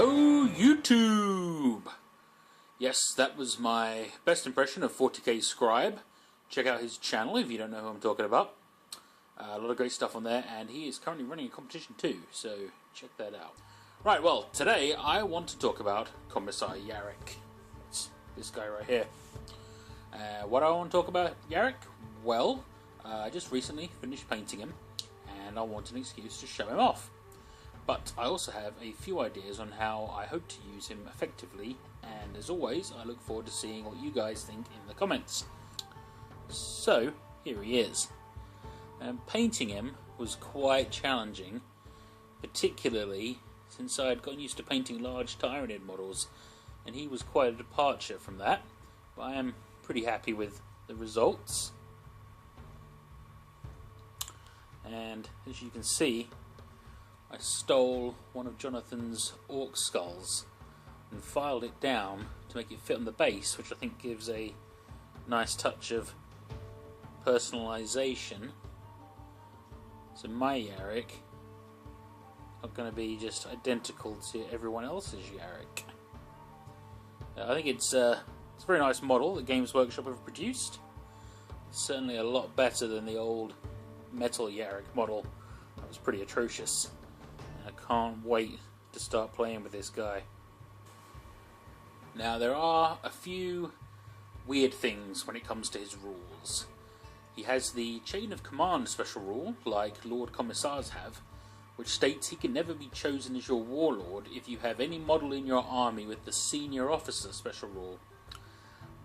Hello YouTube! Yes, that was my best impression of 40k Scribe. Check out his channel if you don't know who I'm talking about. A lot of great stuff on there, and he is currently running a competition too, so check that out. Right, well, today I want to talk about Commissar Yarrick. It's this guy right here. What do I want to talk about Yarrick? Well, I just recently finished painting him, and I want an excuse to show him off. But I also have a few ideas on how I hope to use him effectively, and as always, I look forward to seeing what you guys think in the comments. So, here he is. Painting him was quite challenging, particularly since I had gotten used to painting large Tyranid models, and he was quite a departure from that, but I am pretty happy with the results. And as you can see, I stole one of Jonathan's orc skulls and filed it down to make it fit on the base, which I think gives a nice touch of personalisation. So my Yarrick not going to be just identical to everyone else's Yarrick. I think it's a very nice model that Games Workshop have produced. It's certainly a lot better than the old metal Yarrick model. That was pretty atrocious. I can't wait to start playing with this guy. Now, there are a few weird things when it comes to his rules. He has the Chain of Command special rule, like Lord Commissars have, which states he can never be chosen as your warlord if you have any model in your army with the Senior Officer special rule.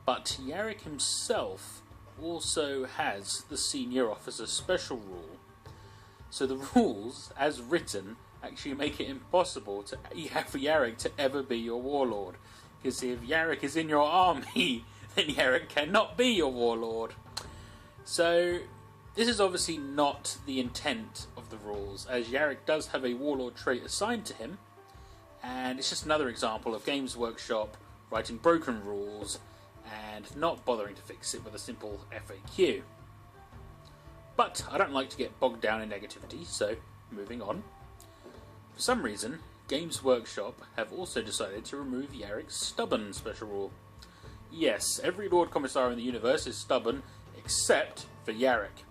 But Yarrick himself also has the Senior Officer special rule. So the rules, as written, actually make it impossible for Yarrick to ever be your warlord. Because if Yarrick is in your army, then Yarrick cannot be your warlord. So this is obviously not the intent of the rules, as Yarrick does have a warlord trait assigned to him, and it's just another example of Games Workshop writing broken rules and not bothering to fix it with a simple FAQ. But I don't like to get bogged down in negativity, so moving on. For some reason, Games Workshop have also decided to remove Yarrick's stubborn special rule. Yes, every Lord Commissar in the universe is stubborn, except for Yarrick.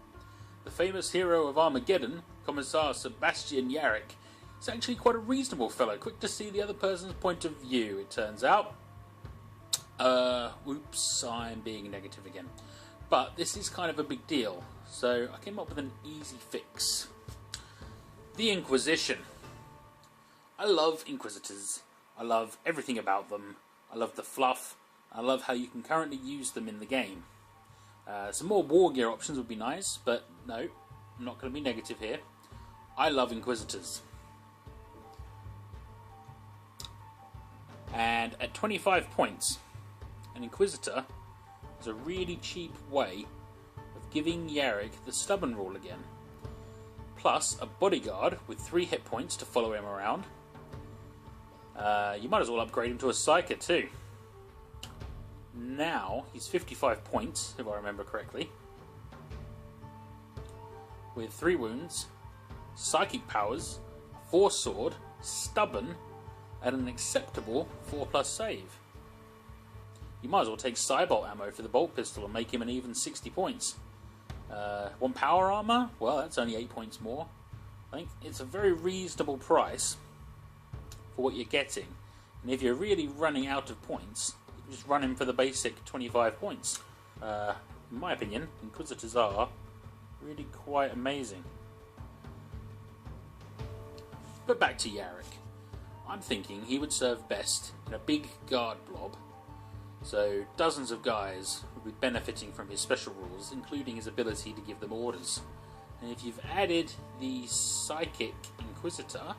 The famous hero of Armageddon, Commissar Sebastian Yarrick, is actually quite a reasonable fellow, quick to see the other person's point of view, it turns out. Oops, I'm being negative again. But this is kind of a big deal, so I came up with an easy fix. The Inquisition. I love Inquisitors. I love everything about them. I love the fluff. I love how you can currently use them in the game. Some more war gear options would be nice, but no, I'm not going to be negative here. I love Inquisitors. And at 25 points, an Inquisitor is a really cheap way of giving Yarrick the stubborn rule again. Plus a bodyguard with 3 hit points to follow him around. You might as well upgrade him to a Psyker too. Now he's 55 points, if I remember correctly. With 3 wounds, psychic powers, 4 sword, stubborn, and an acceptable 4+ save. You might as well take Cybolt ammo for the bolt pistol and make him an even 60 points. 1 power armor? Well, that's only 8 points more. I think it's a very reasonable price for what you're getting. And if you're really running out of points, you can just run him for the basic 25 points. In my opinion, Inquisitors are really quite amazing. But back to Yarrick. I'm thinking he would serve best in a big guard blob, so dozens of guys would be benefiting from his special rules, including his ability to give them orders. And if you've added the Psychic Inquisitor,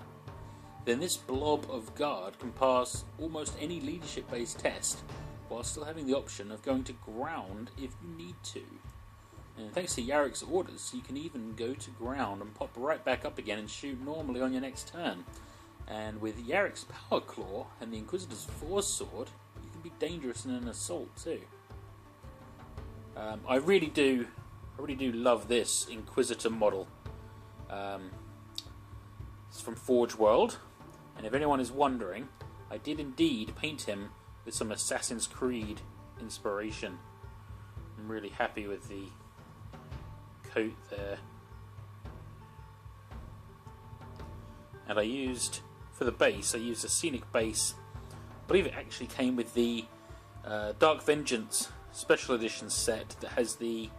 then this blob of guard can pass almost any leadership-based test, while still having the option of going to ground if you need to. And thanks to Yarrick's orders, you can even go to ground and pop right back up again and shoot normally on your next turn. And with Yarrick's Power Claw and the Inquisitor's Force Sword, you can be dangerous in an assault too. I really do love this Inquisitor model. It's from Forge World, and if anyone is wondering, I did indeed paint him with some Assassin's Creed inspiration. I'm really happy with the coat there. And I used, for the base, I used a scenic base. I believe it actually came with the Dark Vengeance Special Edition set that has the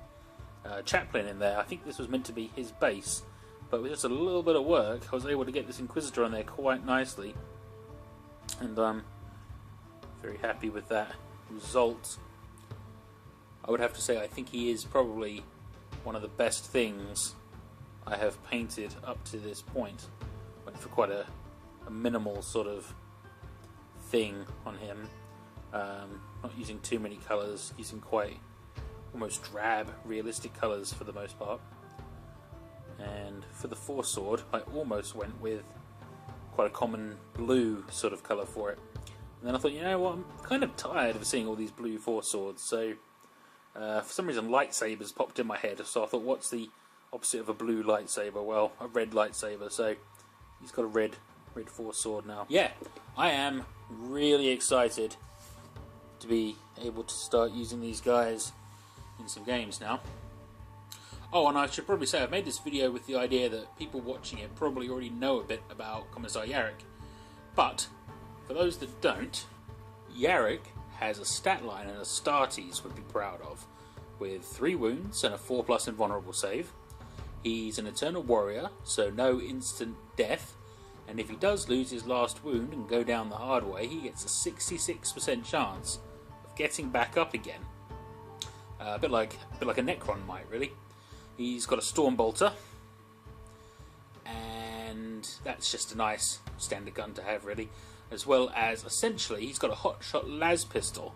chaplain in there. I think this was meant to be his base, but with just a little bit of work I was able to get this Inquisitor on there quite nicely, and I'm very happy with that result. I would have to say I think he is probably one of the best things I have painted up to this point. Went for quite a minimal sort of thing on him, not using too many colours, using quite almost drab, realistic colours for the most part. And for the foresword, I almost went with quite a common blue sort of colour for it. And then I thought, you know what, I'm kind of tired of seeing all these blue foreswords, so for some reason lightsabers popped in my head, so I thought, what's the opposite of a blue lightsaber? Well, a red lightsaber, so he's got a red foresword now. Yeah, I am really excited to be able to start using these guys in some games now. Oh, and I should probably say I've made this video with the idea that people watching it probably already know a bit about Commissar Yarrick. But for those that don't, Yarrick has a stat line and a Astartes would be proud of, with 3 wounds and a 4+ invulnerable save. He's an Eternal Warrior, so no instant death, and if he does lose his last wound and go down the hard way, he gets a 66% chance of getting back up again. A bit like a Necron might, really. He's got a Storm Bolter, and that's just a nice standard gun to have, really. As well as, essentially, he's got a hotshot las pistol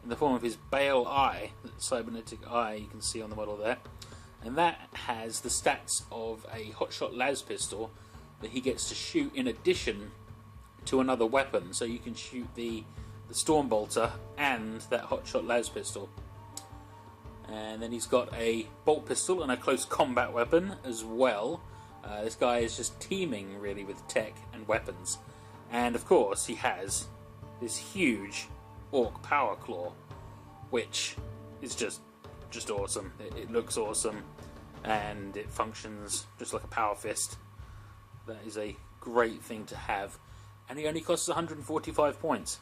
in the form of his Bale Eye, that cybernetic eye you can see on the model there. And that has the stats of a hotshot las pistol that he gets to shoot in addition to another weapon. So you can shoot the Storm Bolter and that hotshot las pistol. And then he's got a bolt pistol and a close combat weapon as well. This guy is just teeming really with tech and weapons. And of course he has this huge Orc Power Claw, which is just awesome. It looks awesome and it functions just like a power fist. That is a great thing to have. And he only costs 145 points.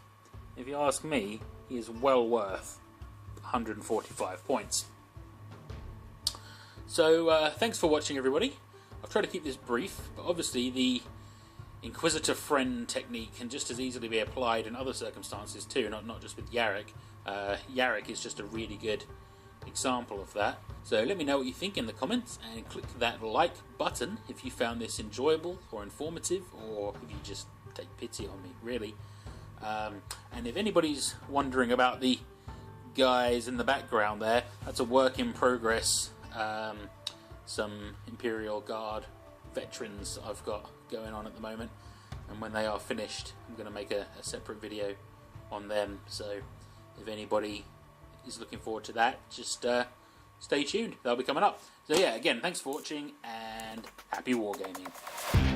If you ask me, he is well worth 145 points. So thanks for watching, everybody. I've tried to keep this brief, but obviously the Inquisitor friend technique can just as easily be applied in other circumstances too, not just with Yarrick. Yarrick is just a really good example of that. So let me know what you think in the comments, and click that like button if you found this enjoyable or informative, or if you just take pity on me, really. And if anybody's wondering about the guys in the background there, that's a work in progress. Some Imperial Guard veterans I've got going on at the moment, and when they are finished I'm going to make a separate video on them, so if anybody is looking forward to that, just stay tuned, they'll be coming up. So yeah, again, thanks for watching and happy wargaming.